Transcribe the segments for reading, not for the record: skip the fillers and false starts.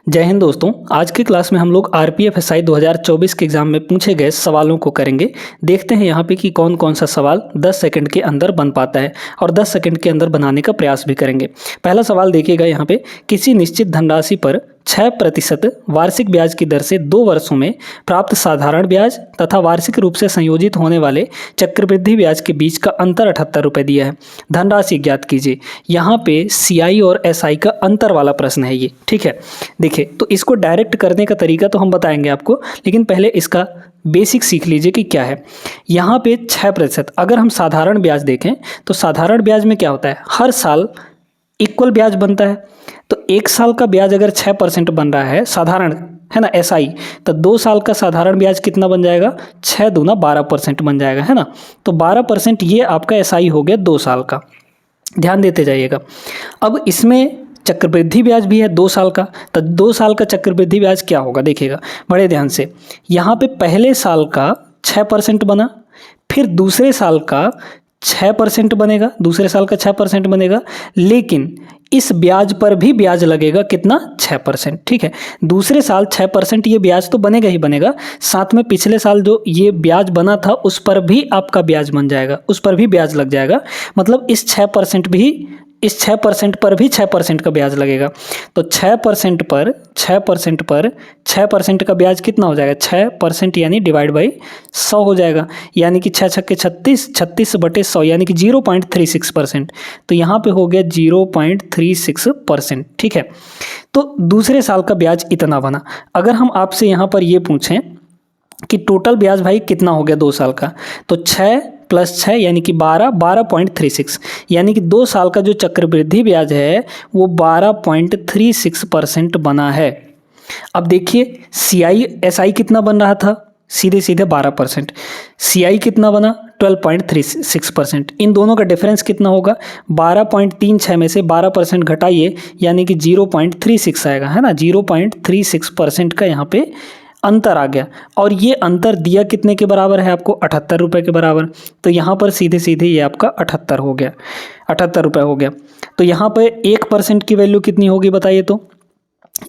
जय हिंद दोस्तों। आज की क्लास में हम लोग आरपीएफ एसआई 2024 के एग्जाम में पूछे गए सवालों को करेंगे। देखते हैं यहाँ पे कि कौन कौन सा सवाल 10 सेकंड के अंदर बन पाता है और 10 सेकंड के अंदर बनाने का प्रयास भी करेंगे। पहला सवाल देखिएगा यहाँ पे, किसी निश्चित धनराशि पर 6% वार्षिक ब्याज की दर से 2 वर्षों में प्राप्त साधारण ब्याज तथा वार्षिक रूप से संयोजित होने वाले चक्रवृद्धि ब्याज के बीच का अंतर 78 रुपये दिया है। धनराशि ज्ञात कीजिए। यहाँ पे सीआई और एसआई का अंतर वाला प्रश्न है ये, ठीक है। देखिए, तो इसको डायरेक्ट करने का तरीका तो हम बताएंगे आपको, लेकिन पहले इसका बेसिक सीख लीजिए कि क्या है। यहाँ पे 6%, अगर हम साधारण ब्याज देखें तो साधारण ब्याज में क्या होता है, हर साल इक्वल ब्याज बनता है। तो 1 साल का ब्याज अगर 6% बन रहा है साधारण, है ना, एसआई, तो 2 साल का साधारण ब्याज कितना बन जाएगा, 6 दूना 12% बन जाएगा, है ना। तो 12% ये आपका एसआई हो गया 2 साल का, ध्यान देते जाइएगा। अब इसमें चक्रवृद्धि ब्याज भी है 2 साल का, तो 2 साल का चक्रवृद्धि ब्याज क्या होगा देखिएगा बड़े ध्यान से। यहाँ पे पहले साल का 6% बना, फिर दूसरे साल का 6% बनेगा, दूसरे साल का 6% बनेगा, लेकिन इस ब्याज पर भी ब्याज लगेगा कितना, 6%, ठीक है। दूसरे साल 6% ये ब्याज तो बनेगा ही बनेगा, साथ में पिछले साल जो ये ब्याज बना था उस पर भी आपका ब्याज बन जाएगा, उस पर भी ब्याज लग जाएगा। मतलब इस 6% पर भी 6% का ब्याज लगेगा। तो 6% पर 6% का ब्याज कितना हो जाएगा, 6% यानी डिवाइड बाई 100 हो जाएगा, यानी कि 6 छक्के 36, 36/100 यानी कि 0.36%। तो यहाँ पे हो गया 0.36%, ठीक है। तो दूसरे साल का ब्याज इतना बना। अगर हम आपसे यहाँ पर ये पूछें कि टोटल ब्याज भाई कितना हो गया 2 साल का, तो 6 + 6 यानी कि 12.36, यानी कि 2 साल का जो चक्रवृद्धि ब्याज है वो 12.36% बना है। अब देखिए सीआई एसआई कितना बन रहा था, सीधे सीधे 12%, सीआई कितना बना 12.36%। इन दोनों का डिफरेंस कितना होगा, 12.36 में से 12% घटाइए यानी कि 0.36 आएगा, है ना। 0.36% का यहाँ पे अंतर आ गया, और ये अंतर दिया कितने के बराबर है आपको, 78 रुपये के बराबर। तो यहाँ पर सीधे सीधे ये आपका 78 हो गया, 78 रुपये हो गया। तो यहाँ पर 1% की वैल्यू कितनी होगी बताइए, तो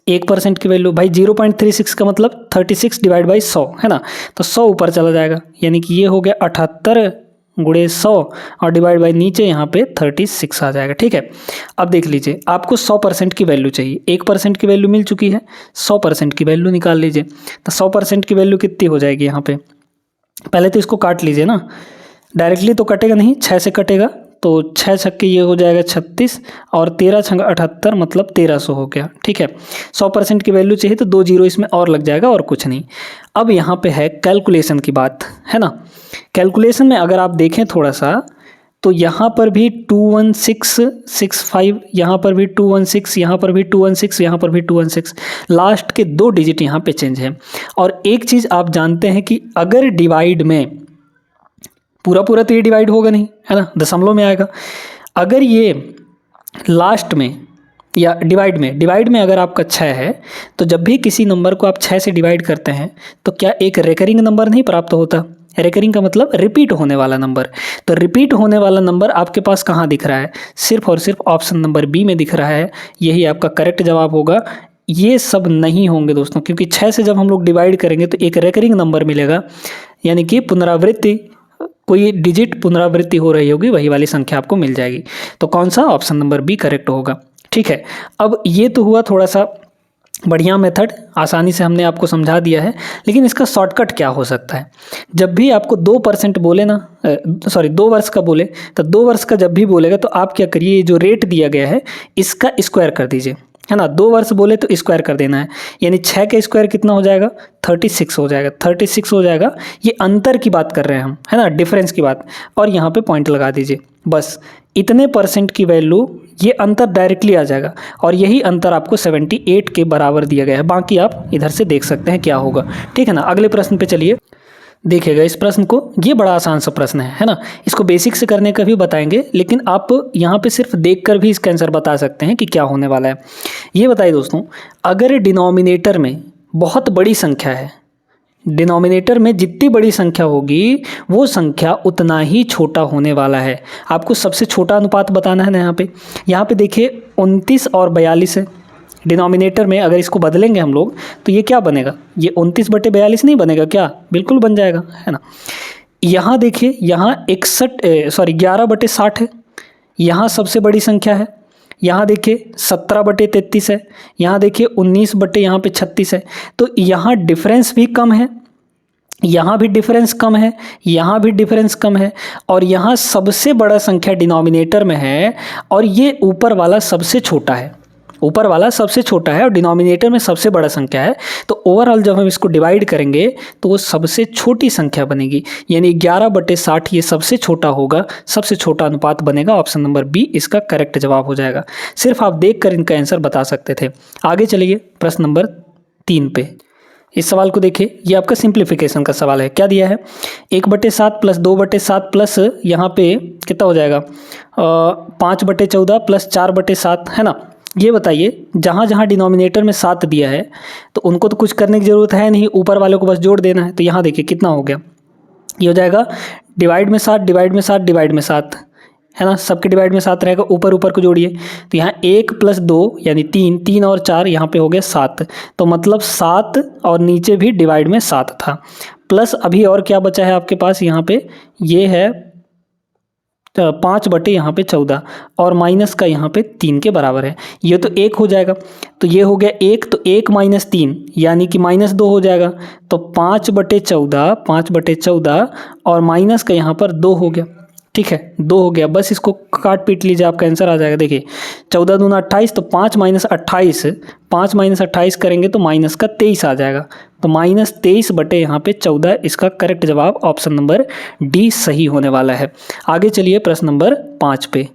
1% की वैल्यू भाई 0.36 का मतलब 36 डिवाइड बाई 100, है ना। तो 100 ऊपर चला जाएगा, यानी कि ये हो गया 78 गुणे 100 और डिवाइड बाई नीचे यहाँ पे 36 आ जाएगा, ठीक है। अब देख लीजिए, आपको 100% की वैल्यू चाहिए, 1% की वैल्यू मिल चुकी है, 100% की वैल्यू निकाल लीजिए। तो 100% की वैल्यू कितनी हो जाएगी यहाँ पे, पहले तो इसको काट लीजिए ना, डायरेक्टली तो कटेगा नहीं, 6 से कटेगा, तो 6 छक्के ये हो जाएगा 36 और 13 छंग 78 मतलब 1300 हो गया, ठीक है। 100% की वैल्यू चाहिए तो 2 जीरो इसमें और लग जाएगा और कुछ नहीं। अब यहाँ पे है कैलकुलेशन की बात, है ना। कैलकुलेशन में अगर आप देखें थोड़ा सा, तो यहाँ पर भी 21665, यहाँ पर भी 216, यहाँ पर भी 216, यहाँ पर भी 216, लास्ट के 2 डिजिट यहाँ पे चेंज है। और एक चीज़ आप जानते हैं कि अगर डिवाइड में पूरा तो ये डिवाइड होगा नहीं, है ना, दशमलव में आएगा। अगर ये लास्ट में या डिवाइड में अगर आपका 6 है, तो जब भी किसी नंबर को आप 6 से डिवाइड करते हैं तो क्या एक रेकरिंग नंबर नहीं प्राप्त होता। रेकरिंग का मतलब रिपीट होने वाला नंबर। तो रिपीट होने वाला नंबर आपके पास कहाँ दिख रहा है, सिर्फ और सिर्फ ऑप्शन नंबर बी में दिख रहा है। यही आपका करेक्ट जवाब होगा। ये सब नहीं होंगे दोस्तों, क्योंकि 6 से जब हम लोग डिवाइड करेंगे तो एक रेकरिंग नंबर मिलेगा, यानी कि पुनरावृत्ति, कोई डिजिट पुनरावृत्ति हो रही होगी, वही वाली संख्या आपको मिल जाएगी। तो कौन सा, ऑप्शन नंबर बी करेक्ट होगा, ठीक है। अब ये तो हुआ थोड़ा सा बढ़िया मेथड, आसानी से हमने आपको समझा दिया है, लेकिन इसका शॉर्टकट क्या हो सकता है। जब भी आपको 2% बोले ना, 2 वर्ष का बोले, तो 2 वर्ष का जब भी बोलेगा तो आप क्या करिए, जो रेट दिया गया है इसका स्क्वायर कर दीजिए, है ना। 2 वर्ष बोले तो स्क्वायर कर देना है, यानी 6 का स्क्वायर कितना हो जाएगा, 36 हो जाएगा, 36 हो जाएगा। ये अंतर की बात कर रहे हैं हम, है ना, डिफरेंस की बात। और यहाँ पे पॉइंट लगा दीजिए, बस इतने % की वैल्यू, ये अंतर डायरेक्टली आ जाएगा, और यही अंतर आपको 78 के बराबर दिया गया है। बाकी आप इधर से देख सकते हैं क्या होगा, ठीक है ना। अगले प्रश्न पे चलिए, देखिएगा इस प्रश्न को, ये बड़ा आसान सा प्रश्न है ना। इसको बेसिक से करने का भी बताएंगे, लेकिन आप यहाँ पे सिर्फ देखकर भी इसका आंसर बता सकते हैं कि क्या होने वाला है। ये बताइए दोस्तों, अगर डिनोमिनेटर में बहुत बड़ी संख्या है, डिनोमिनेटर में जितनी बड़ी संख्या होगी वो संख्या उतना ही छोटा होने वाला है। आपको सबसे छोटा अनुपात बताना है ना। यहाँ पे देखिए 29 और 42 है, डिनोमिनेटर में अगर इसको बदलेंगे हम लोग तो ये क्या बनेगा, ये 29/42 नहीं बनेगा क्या, बिल्कुल बन जाएगा, है ना। यहाँ देखिए, यहाँ 11/60 है, यहाँ सबसे बड़ी संख्या है। यहाँ देखिए 17/33 है, यहाँ देखिए 19/36 है। तो यहाँ डिफरेंस भी कम है, यहाँ भी डिफरेंस कम है, यहाँ भी डिफरेंस कम है, और यहाँ सबसे बड़ा संख्या डिनोमिनेटर में है और ये ऊपर वाला सबसे छोटा है, ऊपर वाला सबसे छोटा है और डिनोमिनेटर में सबसे बड़ा संख्या है। तो ओवरऑल जब हम इसको डिवाइड करेंगे तो वो सबसे छोटी संख्या बनेगी, यानी 11/60 ये सबसे छोटा होगा, सबसे छोटा अनुपात बनेगा। ऑप्शन नंबर बी इसका करेक्ट जवाब हो जाएगा। सिर्फ आप देख कर इनका आंसर बता सकते थे। आगे चलिए प्रश्न नंबर 3 पे। इस सवाल को देखिए, ये आपका सिंप्लीफिकेशन का सवाल है। क्या दिया है, 1/7 प्लस 2/7 प्लस यहाँ पे कितना हो जाएगा 5/14 प्लस 4/7, है ना। ये बताइए, जहाँ जहाँ डिनोमिनेटर में 7 दिया है तो उनको तो कुछ करने की ज़रूरत है नहीं, ऊपर वाले को बस जोड़ देना है। तो यहाँ देखिए कितना हो गया, ये हो जाएगा डिवाइड में 7, डिवाइड में 7, डिवाइड में 7, है ना। सबके डिवाइड में 7 रहेगा, ऊपर ऊपर को जोड़िए। तो यहाँ 1 + 2 यानी 3, 3 और 4 यहाँ पे हो गया 7। तो मतलब 7 और नीचे भी डिवाइड में 7 था, प्लस अभी और क्या बचा है आपके पास, यहाँ पे ये है 5/14 और माइनस का यहाँ पे 3 के बराबर है। ये तो 1 हो जाएगा, तो ये हो गया 1, तो 1 - 3 यानी कि -2 हो जाएगा। तो 5/14 और माइनस का यहाँ पर 2 हो गया, ठीक है, 2 हो गया। बस इसको काट पीट लीजिए, आपका आंसर आ जाएगा। देखिए 14 दूना 28, तो 5 - 28, 5 - 28 करेंगे तो माइनस का 23 आ जाएगा। तो -23 बटे यहाँ पे 14 इसका करेक्ट जवाब ऑप्शन नंबर डी सही होने वाला है। आगे चलिए प्रश्न नंबर 5 पे।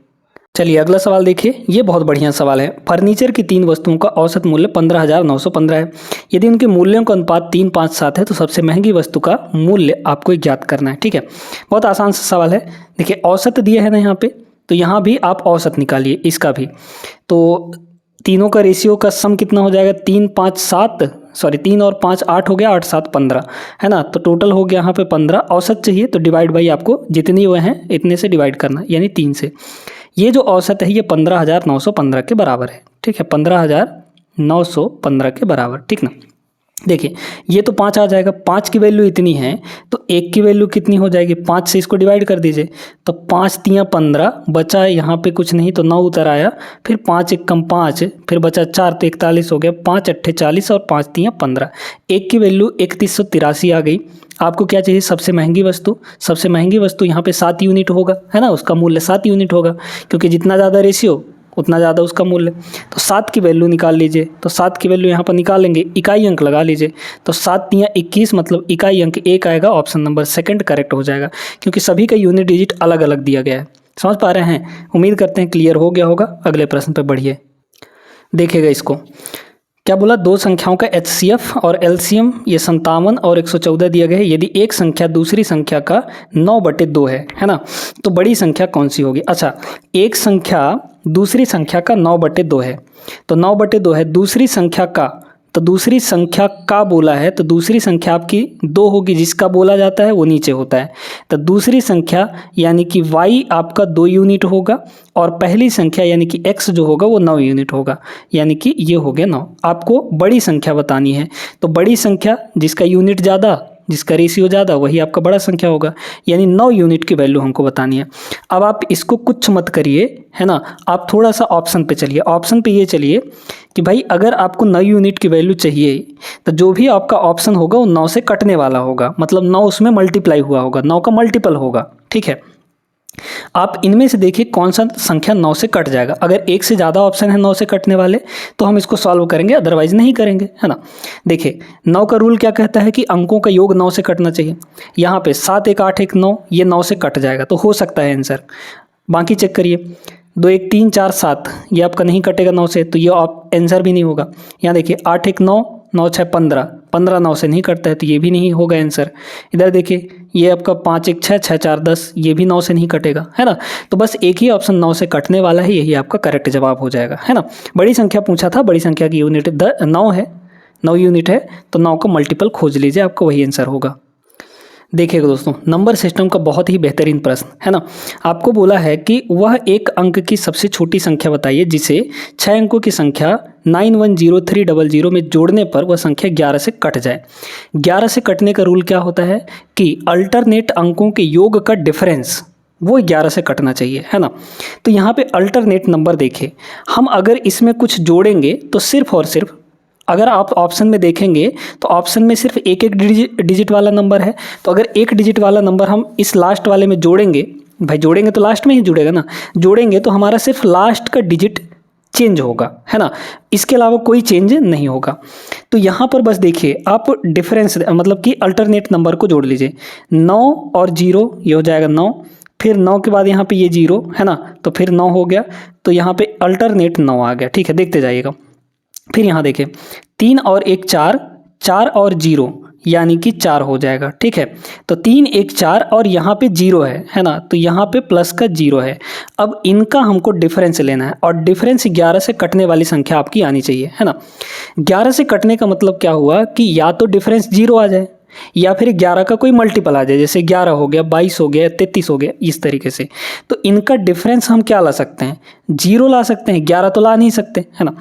चलिए अगला सवाल देखिए, ये बहुत बढ़िया सवाल है। फर्नीचर की 3 वस्तुओं का औसत मूल्य 15,915 है। यदि उनके मूल्यों का अनुपात 3, 5, 7 है तो सबसे महंगी वस्तु का मूल्य आपको ज्ञात करना है, ठीक है। बहुत आसान सा सवाल है। देखिए औसत दिया है ना यहाँ पे, तो यहाँ भी आप औसत निकालिए इसका भी। तो तीनों का रेशियो का सम कितना हो जाएगा, 3, 5, 7, सॉरी 3 और 5 8 हो गया, 8, 7, 15, है ना। तो टोटल हो गया यहाँ पे 15। औसत चाहिए तो डिवाइड बाई आपको जितनी हुए हैं इतने से डिवाइड करना, यानी 3 से। ये जो औसत है ये 15,915 के बराबर है, ठीक है, 15,915 के बराबर, ठीक ना। देखिए ये तो 5 आ जाएगा, 5 की वैल्यू इतनी है तो 1 की वैल्यू कितनी हो जाएगी, 5 से इसको डिवाइड कर दीजिए। तो 5 तियाँ 15, बचा यहाँ पे कुछ नहीं तो 9 उतर आया, फिर 5 एकम 5, फिर बचा 4 तो 41 हो गया, 5 अट्ठे 40 और 5 तियाँ 15। 1 की वैल्यू 3183 आ गई। आपको क्या चाहिए, सबसे महंगी वस्तु। सबसे महंगी वस्तु यहाँ पे 7 यूनिट होगा, है ना, उसका मूल्य 7 यूनिट होगा, क्योंकि जितना ज़्यादा रेशियो उतना ज़्यादा उसका मूल्य। तो 7 की वैल्यू निकाल लीजिए। तो 7 की वैल्यू यहाँ पर निकालेंगे, इकाई अंक लगा लीजिए। तो 7 तियाँ 21 मतलब इकाई अंक 1 आएगा। ऑप्शन नंबर सेकंड करेक्ट हो जाएगा, क्योंकि सभी का यूनिट डिजिट अलग अलग दिया गया है। समझ पा रहे हैं, उम्मीद करते हैं क्लियर हो गया होगा। अगले प्रश्न पर बढ़िए, देखिएगा इसको। क्या बोला, दो संख्याओं का HCF और LCM ये 57 और 114 दिया गया है। यदि एक संख्या दूसरी संख्या का 9/2 है ना, तो बड़ी संख्या कौन सी होगी। अच्छा, एक संख्या दूसरी संख्या का 9/2 है, तो 9/2 है। दूसरी संख्या का, तो दूसरी संख्या का बोला है तो दूसरी संख्या आपकी 2 होगी, जिसका बोला जाता है वो नीचे होता है। तो दूसरी संख्या यानी कि y आपका 2 यूनिट होगा और पहली संख्या यानी कि x जो होगा वो 9 यूनिट होगा, यानी कि ये हो गया 9। आपको बड़ी संख्या बतानी है, तो बड़ी संख्या जिसका यूनिट ज़्यादा, जिसका रेशियो ज़्यादा, वही आपका बड़ा संख्या होगा, यानी 9 यूनिट की वैल्यू हमको बतानी है। अब आप इसको कुछ मत करिए, है ना, आप थोड़ा सा ऑप्शन पे चलिए। ऑप्शन पे ये चलिए कि भाई अगर आपको 9 यूनिट की वैल्यू चाहिए तो जो भी आपका ऑप्शन होगा वो 9 से कटने वाला होगा, मतलब 9 उसमें मल्टीप्लाई हुआ होगा, 9 का मल्टीपल होगा, ठीक है। आप इनमें से देखिए कौन सा संख्या 9 से कट जाएगा। अगर एक से ज़्यादा ऑप्शन है 9 से कटने वाले तो हम इसको सॉल्व करेंगे, अदरवाइज नहीं करेंगे, है ना। देखिए 9 का रूल क्या कहता है कि अंकों का योग 9 से कटना चाहिए। यहाँ पे 7 1 8 1 9, ये 9 से कट जाएगा, तो हो सकता है आंसर। बाकी चेक करिए, 2 1 3 4 7, ये आपका नहीं कटेगा 9 से, तो ये आंसर भी नहीं होगा। यहाँ देखिए 8 1 9, 9 6 15, 15 9 से नहीं कटता है, तो ये भी नहीं होगा आंसर। इधर देखिए ये आपका 5 1 6, 6 4 10, ये भी 9 से नहीं कटेगा, है ना। तो बस एक ही ऑप्शन 9 से कटने वाला है, यही आपका करेक्ट जवाब हो जाएगा, है ना। बड़ी संख्या पूछा था, बड़ी संख्या की यूनिट 9 है, 9 यूनिट है, तो 9 का मल्टीपल खोज लीजिए, आपको वही आंसर होगा। देखिएगा दोस्तों, नंबर सिस्टम का बहुत ही बेहतरीन प्रश्न है ना। आपको बोला है कि वह एक अंक की सबसे छोटी संख्या बताइए जिसे 6 अंकों की संख्या 910300 में जोड़ने पर वह संख्या 11 से कट जाए। 11 से कटने का रूल क्या होता है कि अल्टरनेट अंकों के योग का डिफरेंस वो 11 से कटना चाहिए, है ना। तो यहाँ पे अल्टरनेट नंबर देखें, हम अगर इसमें कुछ जोड़ेंगे तो सिर्फ और सिर्फ, अगर आप ऑप्शन में देखेंगे तो ऑप्शन में सिर्फ एक एक डिजिट वाला नंबर है। तो अगर एक डिजिट वाला नंबर हम इस लास्ट वाले में जोड़ेंगे, भाई जोड़ेंगे तो लास्ट में ही जुड़ेगा ना, जोड़ेंगे तो हमारा सिर्फ लास्ट का डिजिट चेंज होगा, है ना, इसके अलावा कोई चेंज नहीं होगा। तो यहाँ पर बस देखिए आप डिफरेंस मतलब कि अल्टरनेट नंबर को जोड़ लीजिए। 9 और 0 ये हो जाएगा 9, फिर 9 के बाद यहाँ पे ये 0 है ना, तो फिर 9 हो गया, तो यहाँ पे अल्टरनेट 9 आ गया। ठीक है, देखते जाइएगा। फिर यहाँ देखें 3 और 1 4, 4 और 0 यानी कि 4 हो जाएगा। ठीक है, तो 3 1 4 और यहाँ पे 0 है ना, तो यहाँ पे प्लस का 0 है। अब इनका हमको डिफरेंस लेना है और डिफरेंस 11 से कटने वाली संख्या आपकी आनी चाहिए, है ना। 11 से कटने का मतलब क्या हुआ कि या तो डिफरेंस 0 आ जाए या फिर 11 का कोई मल्टीपल आ जाए, जैसे 11 हो गया, 22 हो गया, 33 हो गया, इस तरीके से। तो इनका डिफरेंस हम क्या ला सकते हैं, 0 ला सकते हैं, 11 तो ला नहीं सकते, है ना।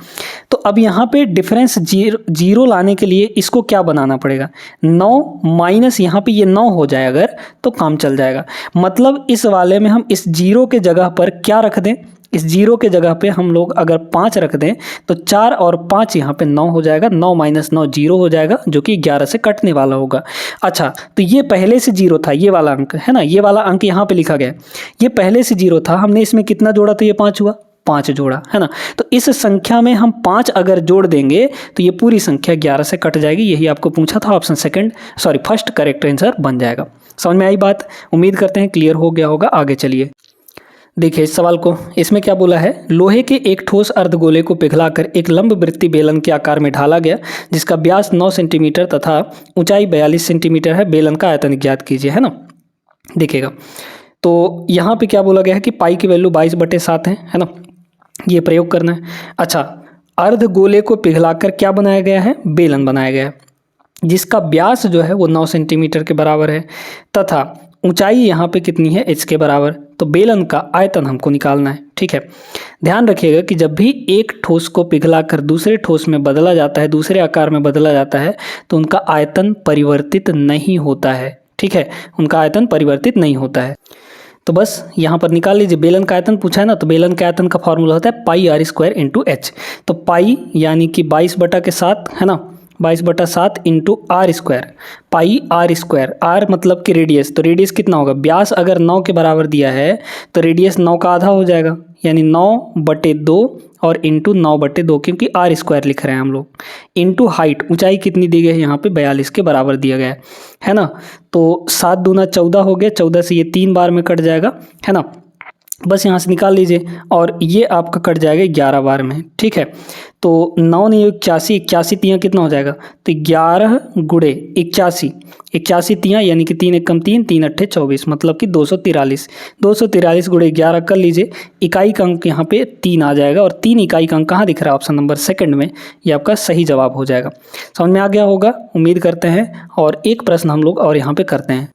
तो अब यहाँ पे डिफरेंस 0 लाने के लिए इसको क्या बनाना पड़ेगा, 9 माइनस यहाँ पे ये 9 हो जाए अगर, तो काम चल जाएगा। मतलब इस वाले में हम इस 0 के जगह पर क्या रख दें, इस 0 के जगह पे हम लोग अगर 5 रख दें तो 4 और 5 यहाँ पे 9 हो जाएगा, 9 माइनस 9 0 हो जाएगा, जो कि 11 से कटने वाला होगा। अच्छा, तो ये पहले से 0 था, ये वाला अंक है ना, ये वाला अंक यहाँ पे लिखा गया, ये पहले से 0 था, हमने इसमें कितना जोड़ा तो ये 5 हुआ, 5 जोड़ा, है ना। तो इस संख्या में हम 5 अगर जोड़ देंगे तो ये पूरी संख्या 11 से कट जाएगी। यही आपको पूछा था, ऑप्शन फर्स्ट करेक्ट आंसर बन जाएगा। समझ में आई बात, उम्मीद करते हैं क्लियर हो गया होगा। आगे चलिए देखिए इस सवाल को, इसमें क्या बोला है, लोहे के एक ठोस अर्धगोले को पिघलाकर एक लंबवृत्तीय बेलन के आकार में ढाला गया जिसका व्यास 9 सेंटीमीटर तथा ऊंचाई 42 सेंटीमीटर है, बेलन का आयतन ज्ञात कीजिए, है ना। देखिएगा तो यहाँ पे क्या बोला गया है कि पाई की वैल्यू 22/7 है ना, ये प्रयोग करना है। अच्छा, अर्धगोले को पिघलाकर क्या बनाया गया है, बेलन बनाया गया है जिसका व्यास जो है वो 9 सेंटीमीटर के बराबर है तथा ऊंचाई यहाँ पे कितनी है, h के बराबर। तो बेलन का आयतन हमको निकालना है। ठीक है, ध्यान रखिएगा कि जब भी एक ठोस को पिघलाकर दूसरे ठोस में बदला जाता है, दूसरे आकार में बदला जाता है, तो उनका आयतन परिवर्तित नहीं होता है। ठीक है, उनका आयतन परिवर्तित नहीं होता है। तो बस यहाँ पर निकाल लीजिए, बेलन का आयतन पूछा है ना, तो बेलन के आयतन का फॉर्मूला होता है pi r square into H. तो पाई यानी कि 22/7 है ना, 22/7 into R square, pi r square, r मतलब कि रेडियस, तो रेडियस कितना होगा, व्यास अगर 9 के बराबर दिया है तो रेडियस 9 का आधा हो जाएगा, यानी 9/2 और इंटू 9/2, क्योंकि r स्क्वायर लिख रहे हैं हम लोग, इंटू हाइट, ऊंचाई कितनी दी गई है यहाँ पे 42 के बराबर दिया गया है ना। तो 7 दूना 14 हो गया, 14 से ये 3 बार में कट जाएगा, है ना। बस यहाँ से निकाल लीजिए और ये आपका कट जाएगा 11 बार में। ठीक है, तो 9 नहीं 81, 81 तियाँ कितना हो जाएगा, तो 11 गुणे 81, 81 तियाँ यानी कि 3 एकम 3, 3 अट्ठे 24, मतलब कि 243, 243 गुणे 11 कर लीजिए। इकाई का अंक यहाँ पे 3 आ जाएगा और 3 इकाई का अंक कहाँ दिख रहा है, ऑप्शन नंबर सेकंड में, ये आपका सही जवाब हो जाएगा। समझ में आ गया होगा, उम्मीद करते हैं। और एक प्रश्न हम लोग और यहाँ पे करते हैं।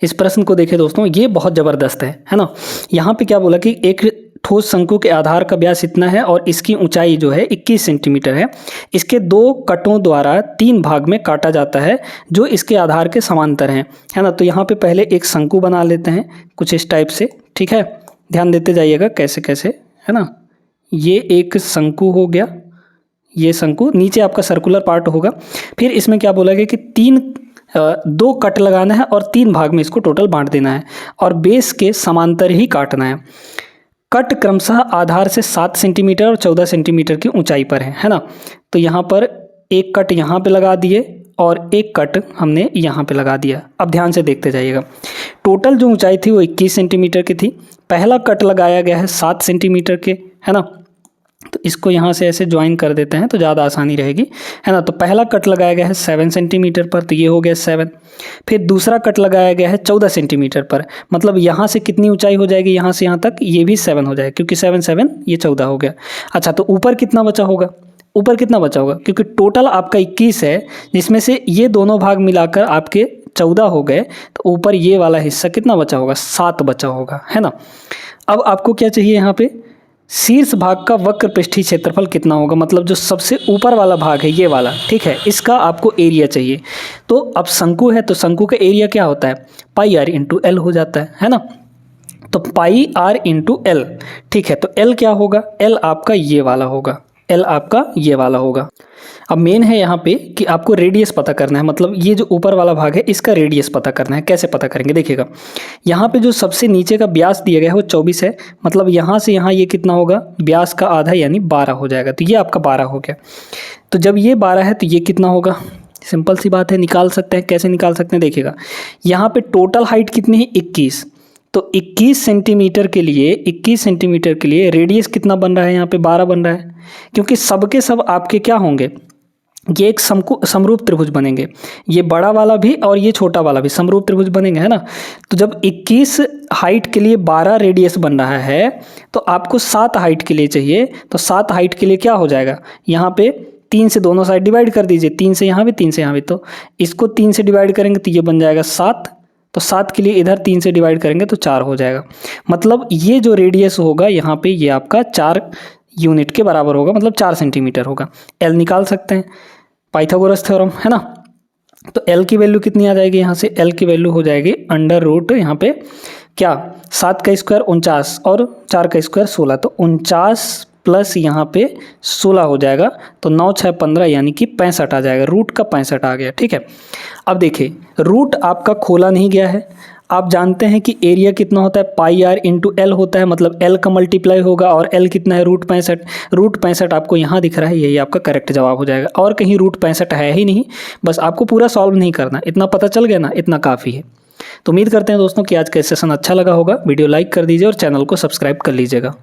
इस प्रश्न को देखें दोस्तों, ये बहुत ज़बरदस्त है ना। यहाँ पे क्या बोला कि एक ठोस शंकु के आधार का व्यास इतना है और इसकी ऊंचाई जो है 21 सेंटीमीटर है। इसके 2 कटों द्वारा 3 भाग में काटा जाता है जो इसके आधार के समांतर हैं, है ना। तो यहाँ पे पहले एक शंकु बना लेते हैं कुछ इस टाइप से। ठीक है, ध्यान देते जाइएगा कैसे कैसे, है ना। ये एक शंकु हो गया, ये शंकु, नीचे आपका सर्कुलर पार्ट होगा। फिर इसमें क्या बोला गया कि 2 कट लगाना है और 3 भाग में इसको टोटल बांट देना है और बेस के समांतर ही काटना है। कट क्रमशः आधार से 7 सेंटीमीटर और 14 सेंटीमीटर की ऊंचाई पर है ना। तो यहाँ पर एक कट यहाँ पे लगा दिए और एक कट हमने यहाँ पे लगा दिया। अब ध्यान से देखते जाइएगा, टोटल जो ऊंचाई थी वो 21 सेंटीमीटर की थी। पहला कट लगाया गया है 7 सेंटीमीटर के, है ना। तो इसको यहाँ से ऐसे ज्वाइन कर देते हैं तो ज़्यादा आसानी रहेगी, है ना। तो पहला कट लगाया गया है 7 सेंटीमीटर पर, तो ये हो गया 7। फिर दूसरा कट लगाया गया है 14 सेंटीमीटर पर, मतलब यहाँ से कितनी ऊंचाई हो जाएगी, यहाँ से यहाँ तक ये भी 7 हो जाएगा, क्योंकि 7 7 ये 14 हो गया। अच्छा, तो ऊपर कितना बचा होगा, ऊपर कितना बचा होगा, क्योंकि टोटल आपका 21 है जिसमें से ये दोनों भाग मिलाकर आपके 14 हो गए तो ऊपर ये वाला हिस्सा कितना बचा होगा, 7 बचा होगा, है ना। अब आपको क्या चाहिए यहाँ पे, शीर्ष भाग का वक्र पृष्ठीय क्षेत्रफल कितना होगा, मतलब जो सबसे ऊपर वाला भाग है ये वाला, ठीक है, इसका आपको एरिया चाहिए। तो अब शंकु है तो शंकु का एरिया क्या होता है, पाई आर इंटू एल हो जाता है ना। तो पाई आर इंटू एल, ठीक है। तो एल क्या होगा, एल आपका ये वाला होगा, एल आपका ये वाला होगा। अब मेन है यहाँ पे कि आपको रेडियस पता करना है, मतलब ये जो ऊपर वाला भाग है इसका रेडियस पता करना है। कैसे पता करेंगे, देखिएगा यहाँ पे जो सबसे नीचे का व्यास दिया गया है वो 24 है, मतलब यहाँ से यहाँ ये कितना होगा, व्यास का आधा यानी 12 हो जाएगा। तो ये आपका 12 हो गया। तो जब ये 12 है तो ये कितना होगा, सिंपल सी बात है, निकाल सकते हैं। कैसे निकाल सकते हैं, देखिएगा यहाँ पे टोटल हाइट कितनी है, 21, तो 21 सेंटीमीटर के लिए 21 सेंटीमीटर के लिए रेडियस कितना बन रहा है, यहाँ पे 12 बन रहा है, क्योंकि सब के सब आपके क्या होंगे, ये एक समरूप त्रिभुज बनेंगे, ये बड़ा वाला भी और ये छोटा वाला भी समरूप त्रिभुज बनेंगे, है ना। तो जब 21 हाइट के लिए 12 रेडियस बन रहा है तो आपको 7 हाइट के लिए चाहिए, तो 7 हाइट के लिए क्या हो जाएगा, यहाँ पे 3 से दोनों साइड डिवाइड कर दीजिए, 3 से यहाँ भी 3 से यहाँ भी, तो इसको 3 से डिवाइड करेंगे तो ये बन जाएगा 7, तो 7 के लिए इधर 3 से डिवाइड करेंगे तो 4 हो जाएगा। मतलब ये जो रेडियस होगा यहाँ पे ये आपका 4 यूनिट के बराबर होगा, मतलब 4 सेंटीमीटर होगा। एल निकाल सकते हैं, पाइथागोरस थ्योरम, है ना। तो एल की वैल्यू कितनी आ जाएगी, यहाँ से एल की वैल्यू हो जाएगी अंडर रूट, यहाँ पे क्या 7 का स्क्वायर 49 और 4 का स्क्वायर 16, तो 49 प्लस यहाँ पे 16 हो जाएगा, तो 9 6 15 यानी कि 65 आ जाएगा, रूट का 65 आ गया, ठीक है। अब देखिए रूट आपका खोला नहीं गया है, आप जानते हैं कि एरिया कितना होता है, पाई आर इंटू एल होता है, मतलब एल का मल्टीप्लाई होगा, और एल कितना है, रूट 65, रूट 65 आपको यहाँ दिख रहा है, यही आपका करेक्ट जवाब हो जाएगा, और कहीं रूट 65 है ही नहीं। बस आपको पूरा सॉल्व नहीं करना, इतना पता चल गया ना, इतना काफ़ी है। तो उम्मीद करते हैं दोस्तों कि आज का सेशन अच्छा लगा होगा, वीडियो लाइक कर दीजिए और चैनल को सब्सक्राइब कर लीजिएगा।